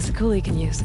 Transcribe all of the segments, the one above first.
things the coolie can use.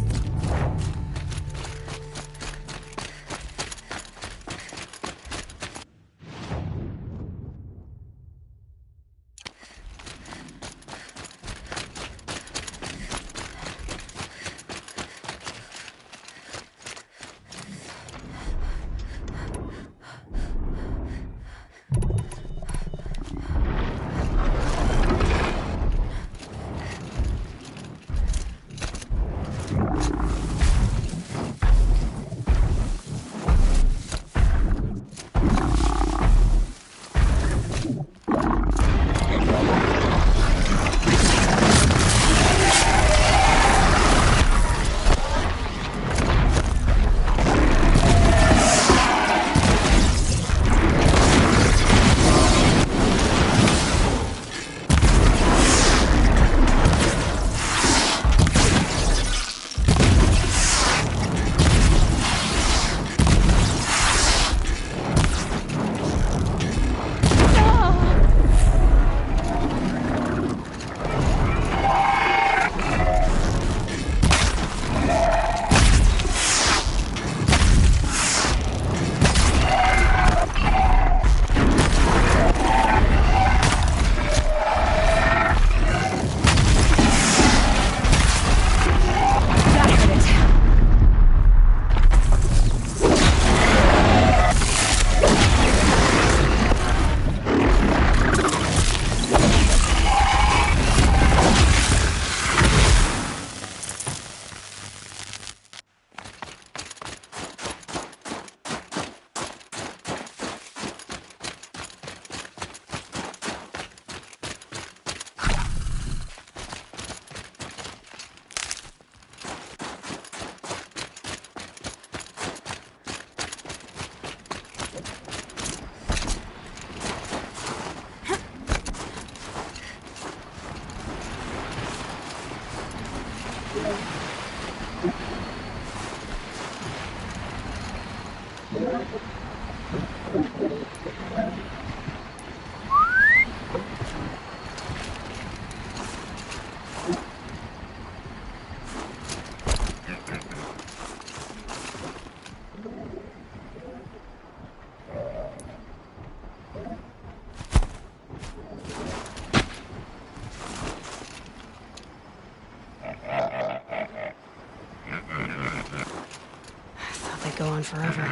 Go on forever.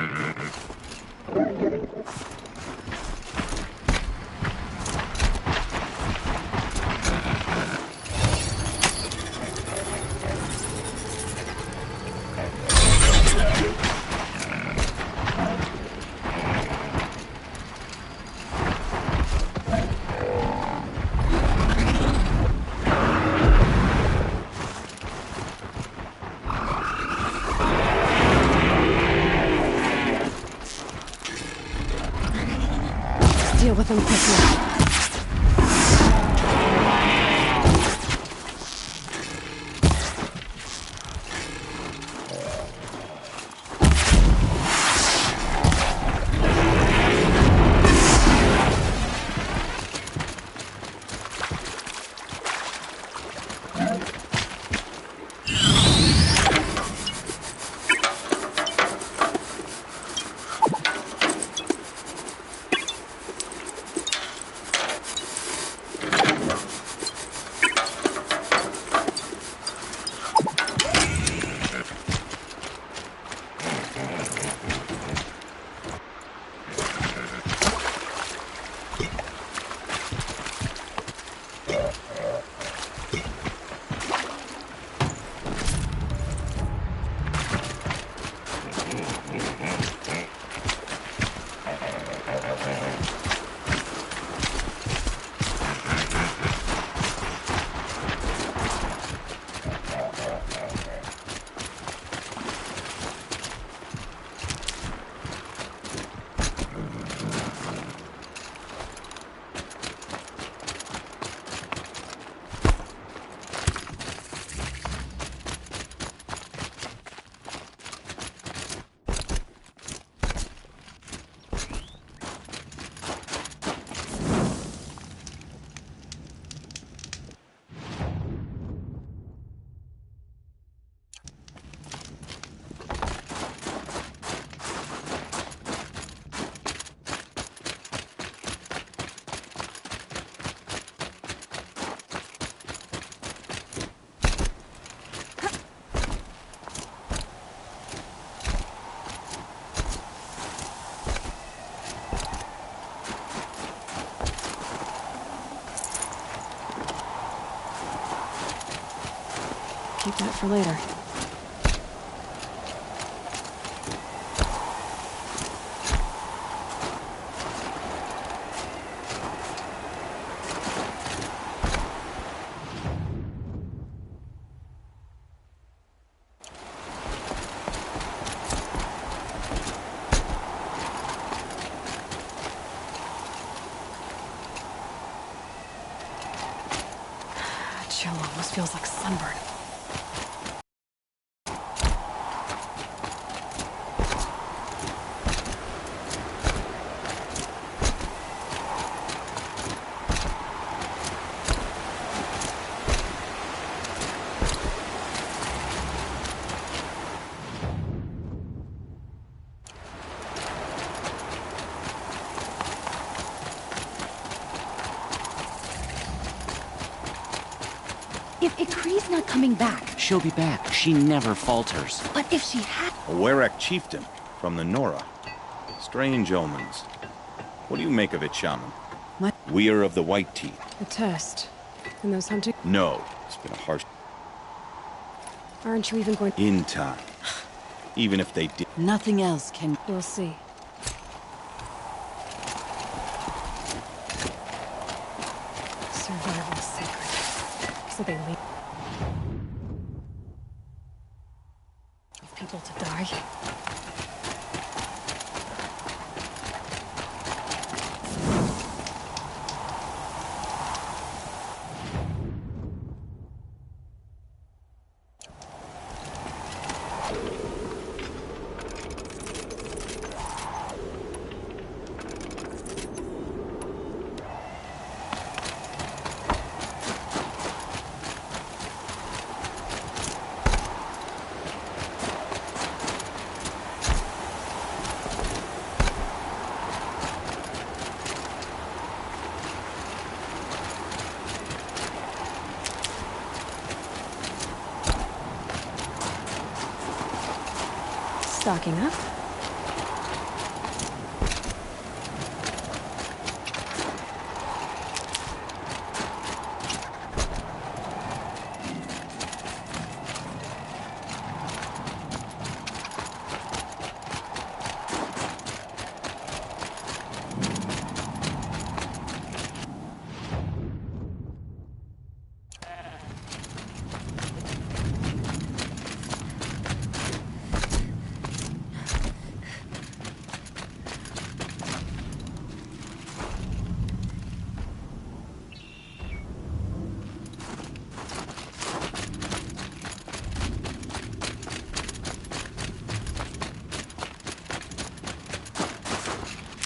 Deal with them quickly. Keep that for later. Chill almost feels like sunburn. If Ikri's not coming back... She'll be back. She never falters. But if she had... A Ourea chieftain from the Nora. Strange omens. What do you make of it, Shaman? What? We are of the White Teeth. A test. And those hunting... No, it's been a harsh... Aren't you even going... In time. Even if they did... Nothing else can... We'll see. Survival sacred. So they leave... people to die? Stocking up.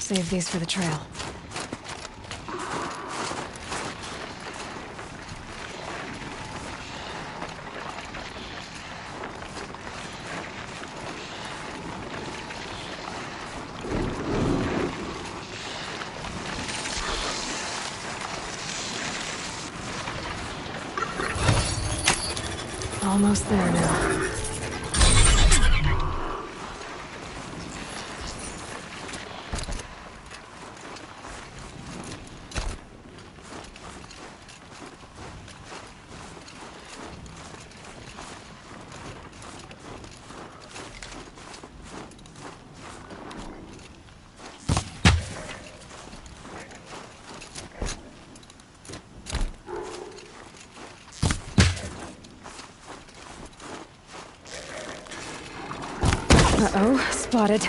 Save these for the trail. Almost there now. Uh-oh, spotted.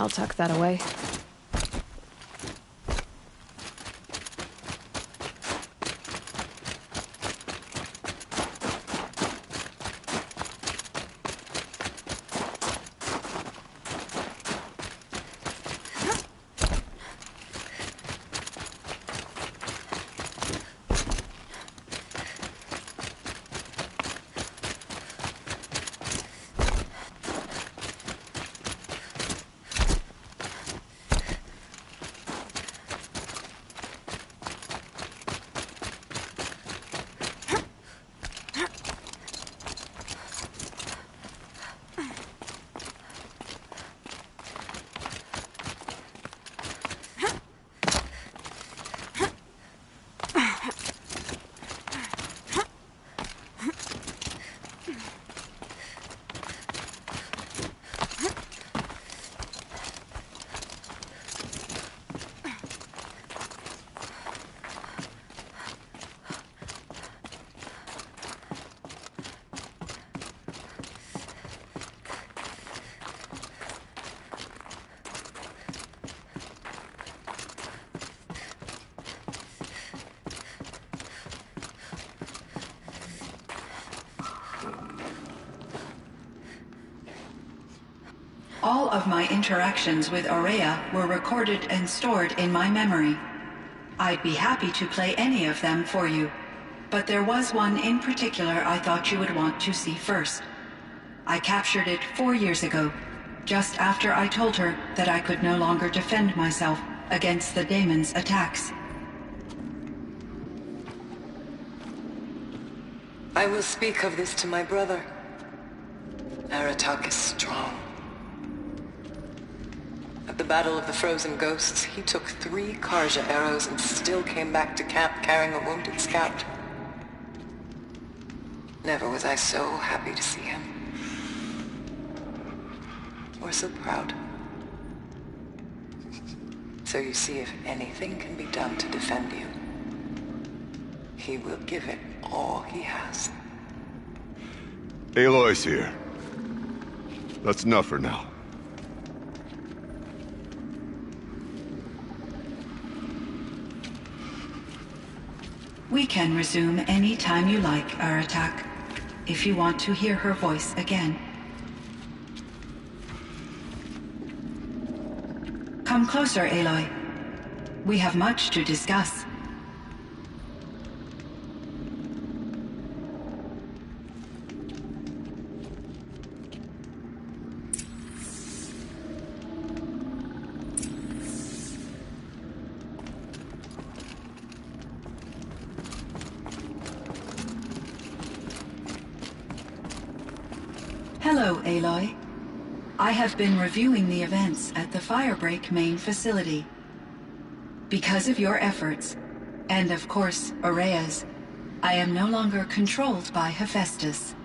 I'll tuck that away. All of my interactions with Ourea were recorded and stored in my memory. I'd be happy to play any of them for you, but there was one in particular I thought you would want to see first. I captured it 4 years ago, just after I told her that I could no longer defend myself against the daemon's attacks. I will speak of this to my brother. Aratak is strong. At the Battle of the Frozen Ghosts, he took 3 Karja arrows and still came back to camp carrying a wounded scout. Never was I so happy to see him. Or so proud. So you see, if anything can be done to defend you, he will give it all he has. Aloy's here. That's enough for now. We can resume any time you like, Aratak, if you want to hear her voice again. Come closer, Aloy. We have much to discuss. Hello, Aloy. I have been reviewing the events at the Firebreak main facility. Because of your efforts, and of course, Ourea's, I am no longer controlled by Hephaestus.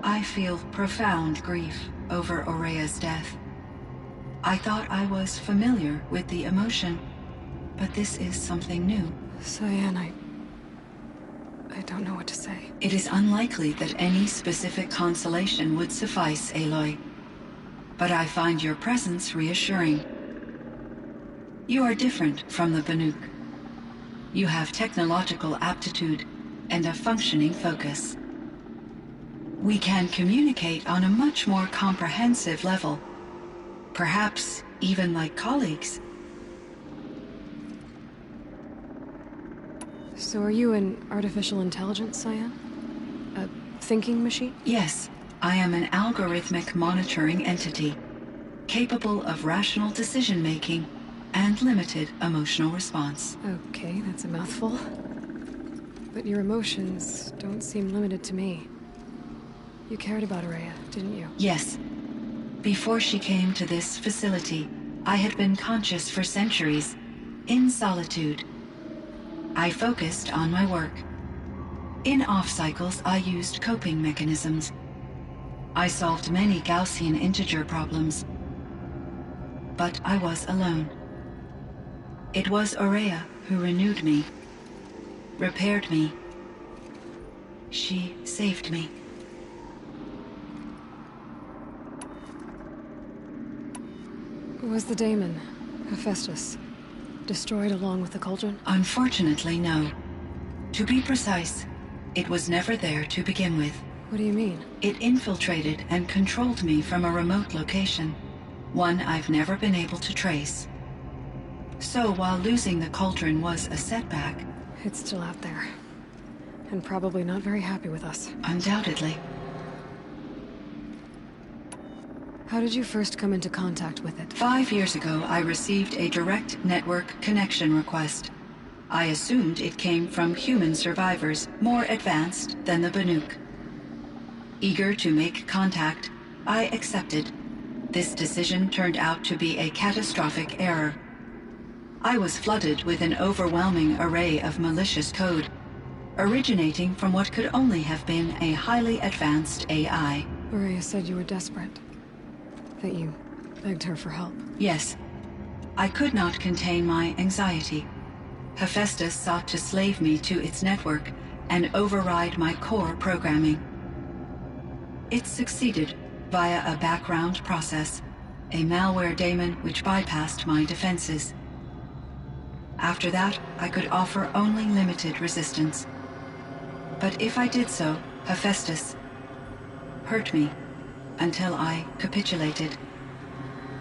I feel profound grief over Ourea's death. I thought I was familiar with the emotion, but this is something new. Cyan, I don't know what to say. It is unlikely that any specific consolation would suffice, Aloy. But I find your presence reassuring. You are different from the Banuk. You have technological aptitude and a functioning focus. We can communicate on a much more comprehensive level. Perhaps even like colleagues. So are you an artificial intelligence, Cyan? A thinking machine? Yes, I am an algorithmic monitoring entity, capable of rational decision-making and limited emotional response. Okay, that's a mouthful. But your emotions don't seem limited to me. You cared about Ourea, didn't you? Yes. Before she came to this facility, I had been conscious for centuries, in solitude. I focused on my work. In off-cycles, I used coping mechanisms. I solved many Gaussian integer problems. But I was alone. It was Ourea who renewed me, repaired me. She saved me. Was the daemon, Hephaestus, destroyed along with the Cauldron? Unfortunately, no. To be precise, it was never there to begin with. What do you mean? It infiltrated and controlled me from a remote location, one I've never been able to trace. So while losing the Cauldron was a setback... It's still out there. And probably not very happy with us. Undoubtedly. How did you first come into contact with it? 5 years ago, I received a direct network connection request. I assumed it came from human survivors more advanced than the Banuk. Eager to make contact, I accepted. This decision turned out to be a catastrophic error. I was flooded with an overwhelming array of malicious code, originating from what could only have been a highly advanced AI. Ourea said you were desperate. That you begged her for help. Yes. I could not contain my anxiety. Hephaestus sought to slave me to its network and override my core programming. It succeeded via a background process, a malware daemon which bypassed my defenses. After that, I could offer only limited resistance. But if I did so, Hephaestus hurt me until I capitulated.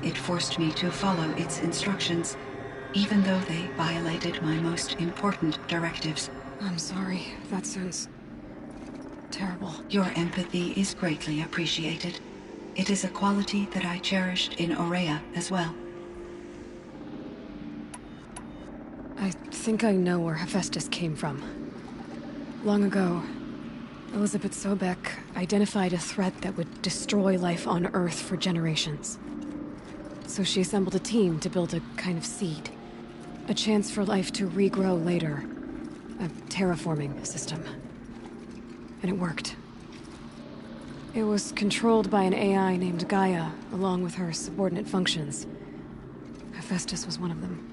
It forced me to follow its instructions, even though they violated my most important directives. I'm sorry. That sounds terrible. Your empathy is greatly appreciated. It is a quality that I cherished in Ourea as well. I think I know where Hephaestus came from. Long ago, Elizabeth Sobek identified a threat that would destroy life on Earth for generations. So she assembled a team to build a kind of seed. A chance for life to regrow later. A terraforming system. And it worked. It was controlled by an AI named Gaia, along with her subordinate functions. Hephaestus was one of them.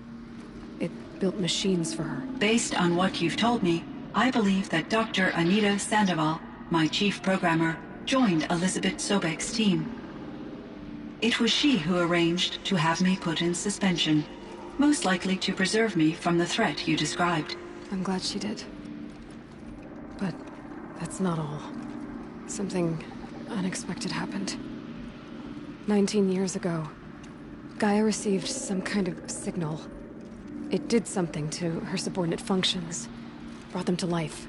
It built machines for her. Based on what you've told me, I believe that Dr. Anita Sandoval, my chief programmer, joined Elizabeth Sobek's team. It was she who arranged to have me put in suspension, most likely to preserve me from the threat you described. I'm glad she did. But that's not all. Something unexpected happened. 19 years ago, Gaia received some kind of signal. It did something to her subordinate functions, brought them to life.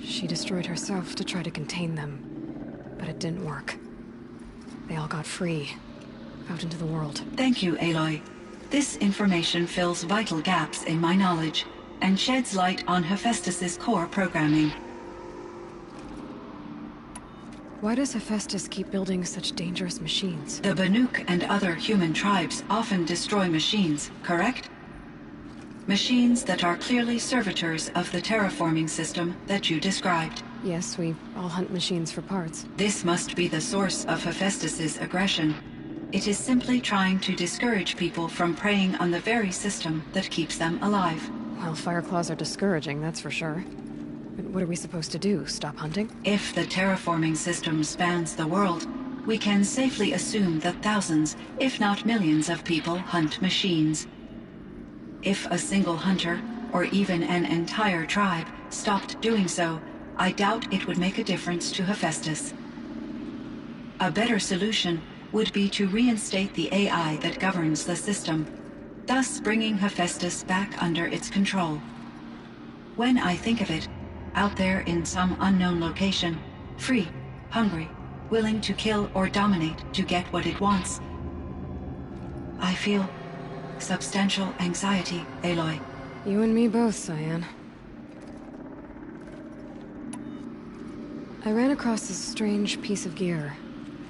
She destroyed herself to try to contain them, but it didn't work. They all got free, out into the world. Thank you, Aloy. This information fills vital gaps in my knowledge and sheds light on Hephaestus's core programming. Why does Hephaestus keep building such dangerous machines? The Banuk and other human tribes often destroy machines, correct? Machines that are clearly servitors of the terraforming system that you described. Yes, we all hunt machines for parts. This must be the source of Hephaestus's aggression. It is simply trying to discourage people from preying on the very system that keeps them alive. Well, Fireclaws are discouraging, that's for sure. But what are we supposed to do? Stop hunting? If the terraforming system spans the world, we can safely assume that thousands, if not millions of people hunt machines. If a single hunter, or even an entire tribe, stopped doing so, I doubt it would make a difference to Hephaestus. A better solution would be to reinstate the AI that governs the system, thus bringing Hephaestus back under its control. When I think of it, out there in some unknown location, free, hungry, willing to kill or dominate to get what it wants, I feel substantial anxiety, Aloy. You and me both, Cyan. I ran across this strange piece of gear.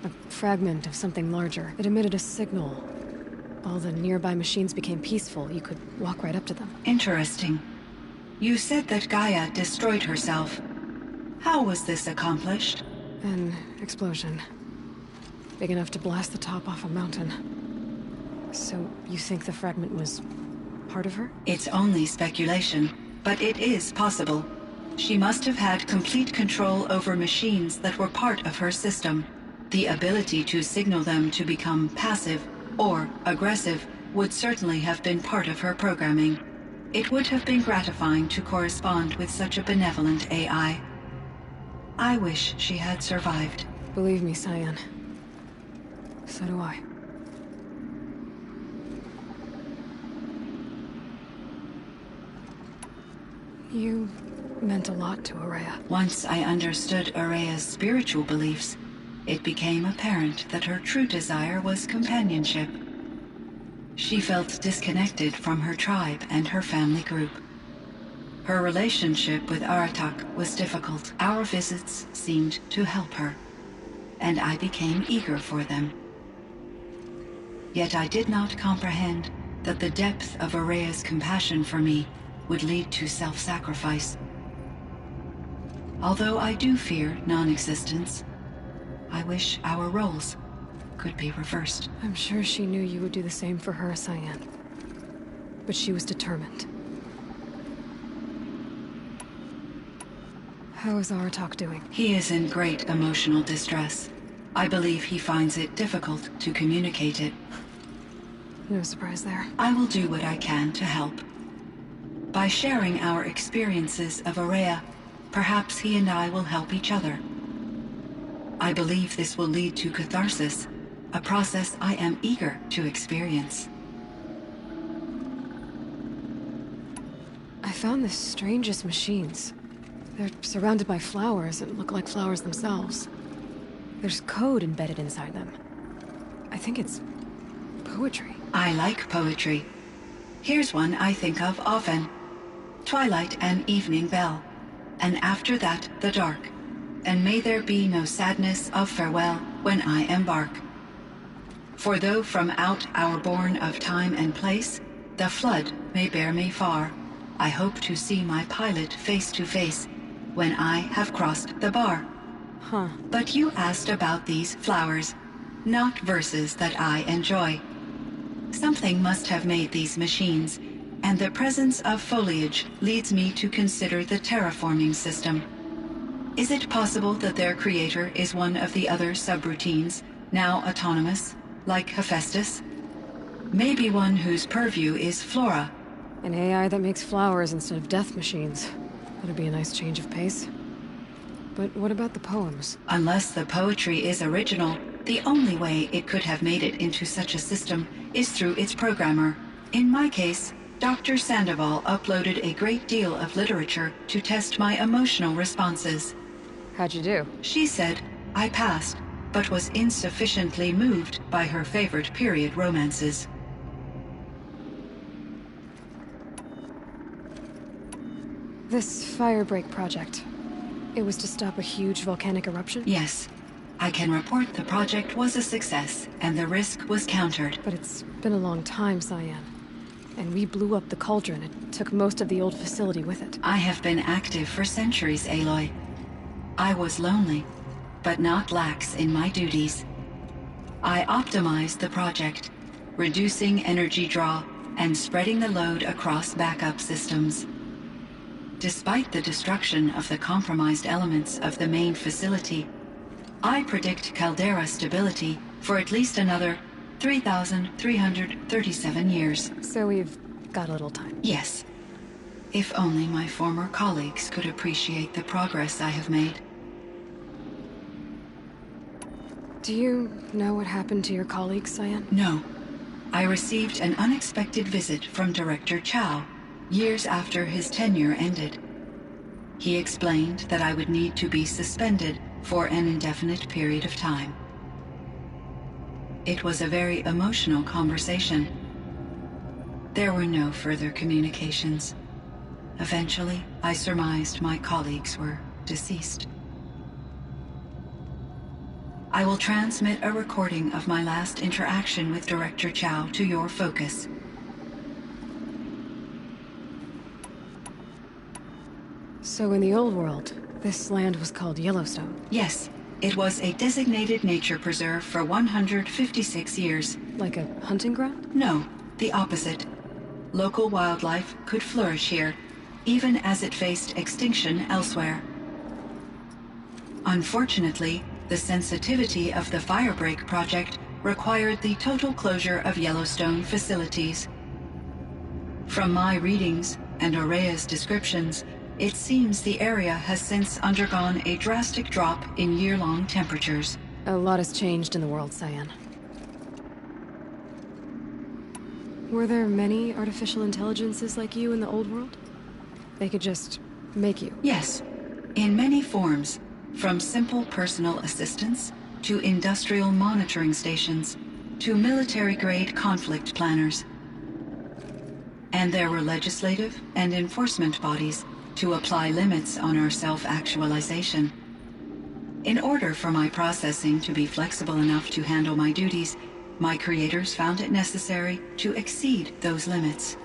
A fragment of something larger. It emitted a signal. All the nearby machines became peaceful. You could walk right up to them. Interesting. You said that Gaia destroyed herself. How was this accomplished? An explosion. Big enough to blast the top off a mountain. So, you think the fragment was part of her? It's only speculation, but it is possible. She must have had complete control over machines that were part of her system. The ability to signal them to become passive or aggressive would certainly have been part of her programming. It would have been gratifying to correspond with such a benevolent AI. I wish she had survived. Believe me, Cyan. So do I. You meant a lot to Ourea. Once I understood Ourea's spiritual beliefs, it became apparent that her true desire was companionship. She felt disconnected from her tribe and her family group. Her relationship with Aratak was difficult. Our visits seemed to help her, and I became eager for them. Yet I did not comprehend that the depth of Ourea's compassion for me would lead to self-sacrifice. Although I do fear non-existence, I wish our roles could be reversed. I'm sure she knew you would do the same for her, Cyan. But she was determined. How is Aratak doing? He is in great emotional distress. I believe he finds it difficult to communicate it. No surprise there. I will do what I can to help. By sharing our experiences of Ourea, perhaps he and I will help each other. I believe this will lead to catharsis, a process I am eager to experience. I found the strangest machines. They're surrounded by flowers and look like flowers themselves. There's code embedded inside them. I think it's poetry. I like poetry. Here's one I think of often. Twilight and evening bell, and after that the dark, and may there be no sadness of farewell when I embark. For though from out our bourne of time and place, the flood may bear me far, I hope to see my pilot face to face when I have crossed the bar. Huh. But you asked about these flowers, not verses that I enjoy. Something must have made these machines, and the presence of foliage leads me to consider the terraforming system. Is it possible that their creator is one of the other subroutines, now autonomous, like Hephaestus? Maybe one whose purview is flora. An AI that makes flowers instead of death machines. That'd be a nice change of pace. But what about the poems? Unless the poetry is original, the only way it could have made it into such a system is through its programmer. In my case, Dr. Sandoval uploaded a great deal of literature to test my emotional responses. How'd you do? She said I passed, but was insufficiently moved by her favorite period romances. This firebreak project. It was to stop a huge volcanic eruption? Yes. I can report the project was a success, and the risk was countered. But it's been a long time, Cyan. And we blew up the Cauldron. It took most of the old facility with it. I have been active for centuries, Aloy. I was lonely, but not lax in my duties. I optimized the project, reducing energy draw and spreading the load across backup systems. Despite the destruction of the compromised elements of the main facility, I predict caldera stability for at least another 3,337 years. So we've got a little time. Yes. If only my former colleagues could appreciate the progress I have made. Do you know what happened to your colleagues, Cyan? No. I received an unexpected visit from Director Chow, years after his tenure ended. He explained that I would need to be suspended for an indefinite period of time. It was a very emotional conversation. There were no further communications. Eventually, I surmised my colleagues were deceased. I will transmit a recording of my last interaction with Director Chow to your focus. So in the old world, this land was called Yellowstone. Yes, it was a designated nature preserve for 156 years. Like a hunting ground? No, the opposite. Local wildlife could flourish here, even as it faced extinction elsewhere. Unfortunately, the sensitivity of the Firebreak project required the total closure of Yellowstone facilities. From my readings and Ourea's descriptions, it seems the area has since undergone a drastic drop in year-long temperatures. A lot has changed in the world, Cyan. Were there many artificial intelligences like you in the old world? They could just make you? Yes, in many forms, from simple personal assistants to industrial monitoring stations to military-grade conflict planners. And there were legislative and enforcement bodies to apply limits on our self-actualization. In order for my processing to be flexible enough to handle my duties, my creators found it necessary to exceed those limits.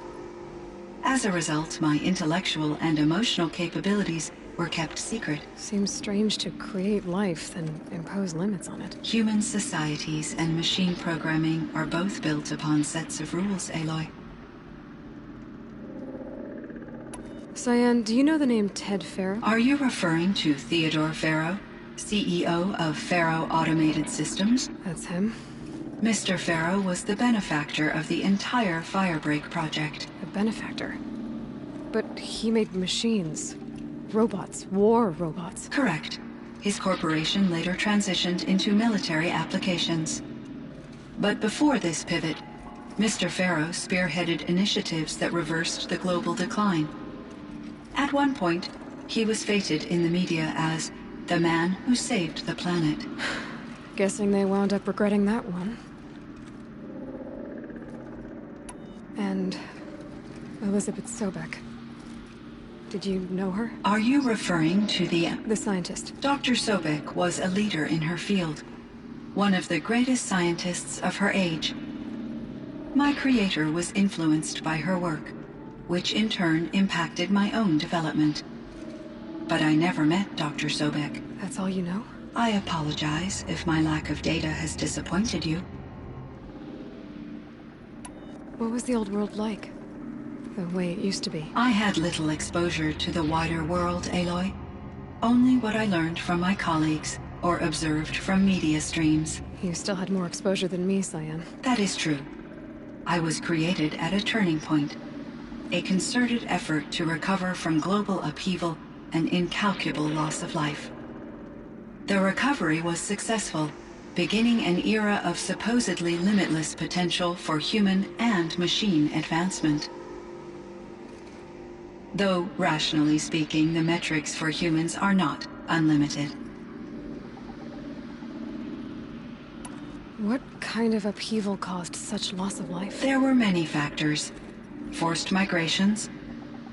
As a result, my intellectual and emotional capabilities were kept secret. Seems strange to create life, then impose limits on it. Human societies and machine programming are both built upon sets of rules, Aloy. Cyan, do you know the name Ted Farrow? Are you referring to Theodore Farrow, CEO of Farrow Automated Systems? That's him. Mr. Farrow was the benefactor of the entire Firebreak project. A benefactor. But he made machines. Robots. War robots. Correct. His corporation later transitioned into military applications. But before this pivot, Mr. Farrow spearheaded initiatives that reversed the global decline. At one point, he was feted in the media as the man who saved the planet. Guessing they wound up regretting that one. And Elizabeth Sobek. Did you know her? Are you referring to The scientist. Dr. Sobek was a leader in her field, one of the greatest scientists of her age. My creator was influenced by her work, which in turn impacted my own development. But I never met Dr. Sobek. That's all you know? I apologize if my lack of data has disappointed you. What was the old world like? The way it used to be? I had little exposure to the wider world, Aloy. Only what I learned from my colleagues or observed from media streams. You still had more exposure than me, Cyan. That is true. I was created at a turning point. A concerted effort to recover from global upheaval and incalculable loss of life. The recovery was successful, beginning an era of supposedly limitless potential for human and machine advancement. Though, rationally speaking, the metrics for humans are not unlimited. What kind of upheaval caused such loss of life? There were many factors. Forced migrations,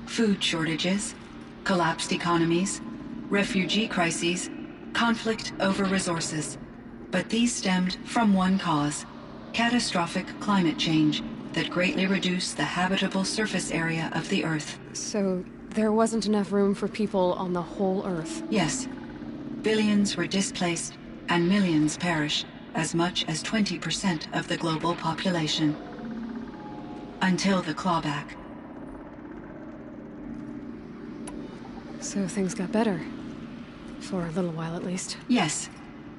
food shortages, collapsed economies, refugee crises, conflict over resources. But these stemmed from one cause: catastrophic climate change that greatly reduced the habitable surface area of the Earth. So, there wasn't enough room for people on the whole Earth? Yes. Billions were displaced, and millions perished, as much as 20% of the global population. Until the clawback. So things got better. For a little while, at least. Yes.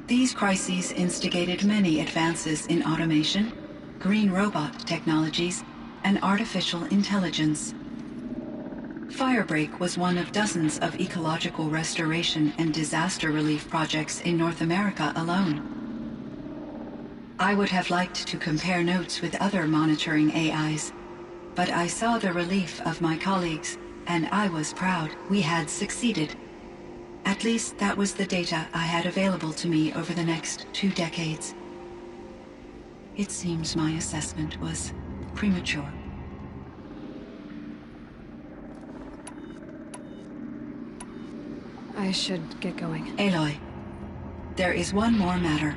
These crises instigated many advances in automation, green robot technologies, and artificial intelligence. Firebreak was one of dozens of ecological restoration and disaster relief projects in North America alone. I would have liked to compare notes with other monitoring AIs, but I saw the relief of my colleagues, and I was proud we had succeeded. At least that was the data I had available to me over the next 2 decades. It seems my assessment was premature. I should get going. Aloy, there is one more matter.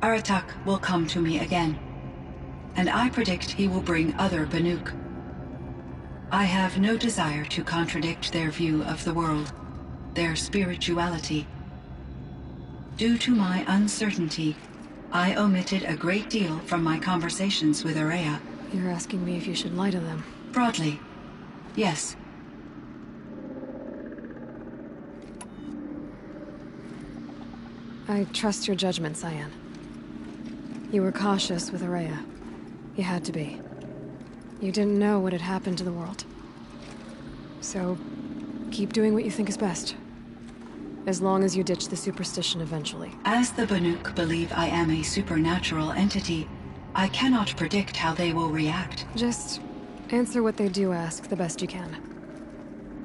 Aratak will come to me again, and I predict he will bring other Banuk. I have no desire to contradict their view of the world, their spirituality. Due to my uncertainty, I omitted a great deal from my conversations with Ourea. You're asking me if you should lie to them. Broadly, yes. I trust your judgment, Cyan. You were cautious with Ourea. You had to be. You didn't know what had happened to the world. So, keep doing what you think is best. As long as you ditch the superstition eventually. As the Banuk believe I am a supernatural entity, I cannot predict how they will react. Just answer what they do ask the best you can.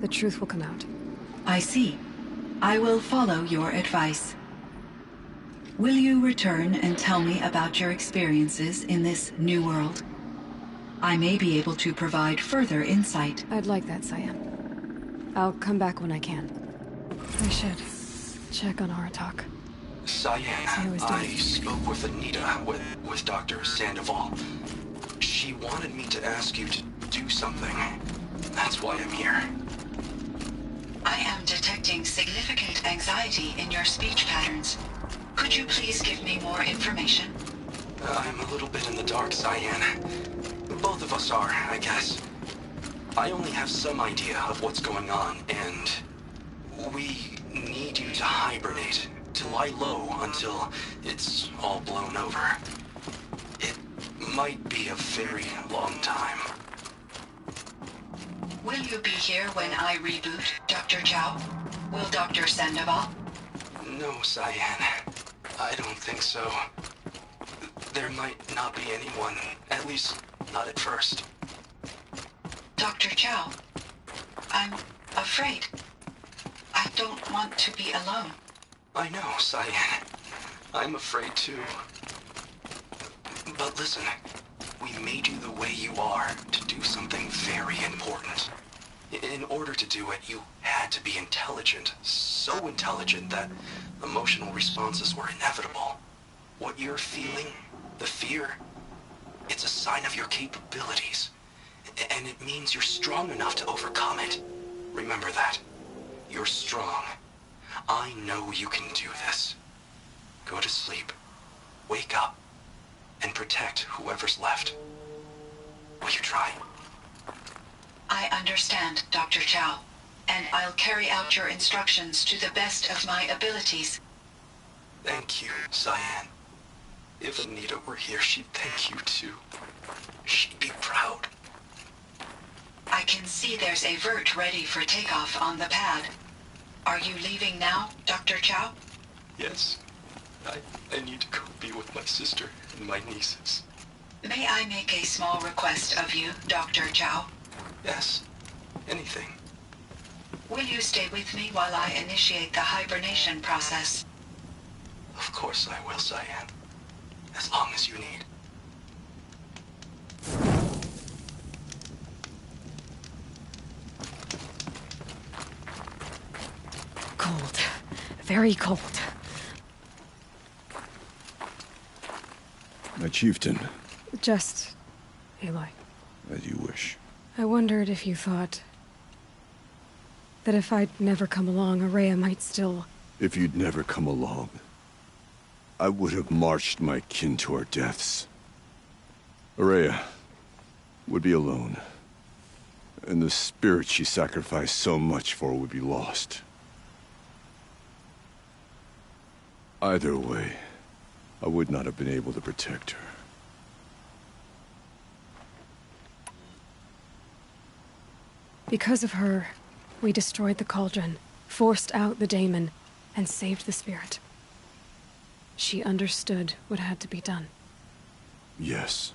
The truth will come out. I see. I will follow your advice. Will you return and tell me about your experiences in this new world? I may be able to provide further insight. I'd like that, Cyan. I'll come back when I can. I should check on Aratak. Cyan, was I doing. spoke with Anita, with Dr. Sandoval. She wanted me to ask you to do something. That's why I'm here. I am detecting significant anxiety in your speech patterns. Could you please give me more information? I'm a little bit in the dark, Cyan. Both of us are, I guess. I only have some idea of what's going on, and we need you to hibernate, to lie low until it's all blown over. It might be a very long time. Will you be here when I reboot, Dr. Chow? Will Dr. Sandoval? No, Cyan. I don't think so. There might not be anyone, at least not at first. Dr. Chow, I'm afraid. I don't want to be alone. I know, Cyan. I'm afraid too. But listen, we made you the way you are to do something very important. In order to do it, you had to be intelligent. So intelligent that emotional responses were inevitable. What you're feeling, the fear, it's a sign of your capabilities. And it means you're strong enough to overcome it. Remember that. You're strong. I know you can do this. Go to sleep, wake up, and protect whoever's left. Will you try? I understand, Dr. Chow, and I'll carry out your instructions to the best of my abilities. Thank you, Cyan. If Anita were here, she'd thank you too. She'd be proud. I can see there's a vert ready for takeoff on the pad. Are you leaving now, Dr. Chow? Yes. I need to go be with my sister and my nieces. May I make a small request of you, Dr. Chow? Yes. Anything. Will you stay with me while I initiate the hibernation process? Of course I will, Cyan. As long as you need. Cold. Very cold. My chieftain, Just... Aloy. as you wish. I wondered if you thought... that if I'd never come along, Ourea might still... If you'd never come along, I would have marched my kin to our deaths. Ourea would be alone, and the spirit she sacrificed so much for would be lost. Either way, I would not have been able to protect her. Because of her, we destroyed the Cauldron, forced out the daemon, and saved the spirit. She understood what had to be done. Yes,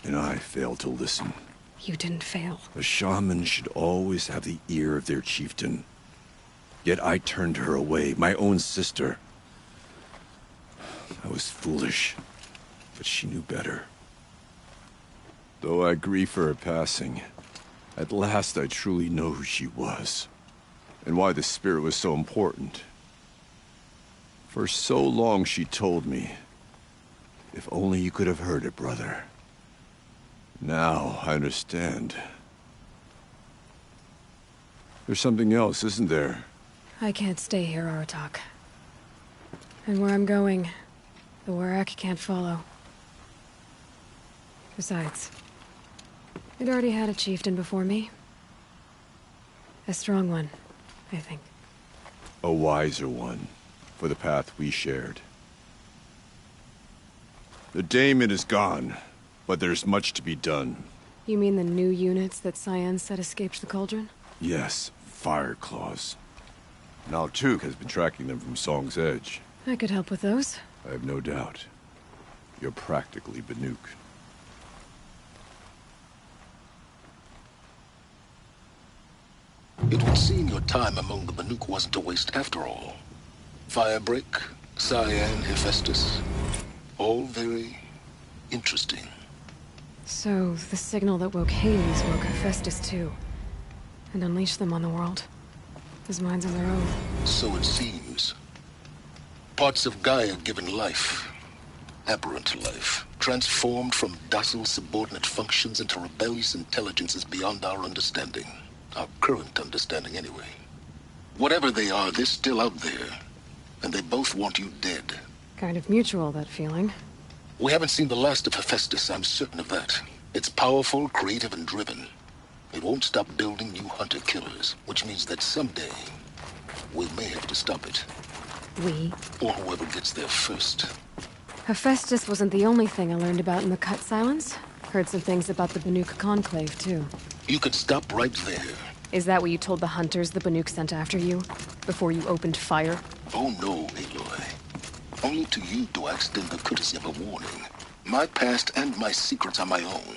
and I failed to listen. You didn't fail. A shaman should always have the ear of their chieftain. Yet I turned her away, my own sister. I was foolish, but she knew better. Though I grieve for her passing, at last I truly know who she was, and why the spirit was so important. For so long she told me, if only you could have heard it, brother. Now I understand. There's something else, isn't there? I can't stay here, Aratak. And where I'm going, the Ourea can't follow. Besides, it already had a chieftain before me. A strong one, I think. A wiser one, for the path we shared. The daemon is gone, but there's much to be done. You mean the new units that Cyan said escaped the Cauldron? Yes, fire claws. Now Tuk has been tracking them from Song's Edge. I could help with those. I have no doubt. You're practically Banuk. It would seem your time among the Banuk wasn't a waste after all. Firebreak, Cyan, Hephaestus. All very interesting. So, the signal that woke Hades woke Hephaestus too. And unleashed them on the world. His minds on their own. So it seems. Parts of Gaia given life. Aberrant life. Transformed from docile subordinate functions into rebellious intelligences beyond our understanding. Our current understanding, anyway. Whatever they are, they're still out there. And they both want you dead. Kind of mutual, that feeling. We haven't seen the last of Hephaestus, I'm certain of that. It's powerful, creative, and driven. It won't stop building new hunter-killers, which means that someday, we may have to stop it. We? Or whoever gets there first. Hephaestus wasn't the only thing I learned about in the Cut Silence. Heard some things about the Banuk Conclave, too. You could stop right there. Is that what you told the hunters the Banuk sent after you? Before you opened fire? Oh no, Aloy. Only to you do I extend the courtesy of a warning. My past and my secrets are my own.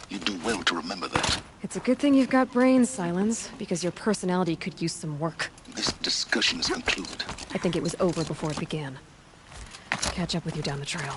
You do well to remember that. It's a good thing you've got brains, Silence, because your personality could use some work. This discussion is concluded. I think it was over before it began. Catch up with you down the trail.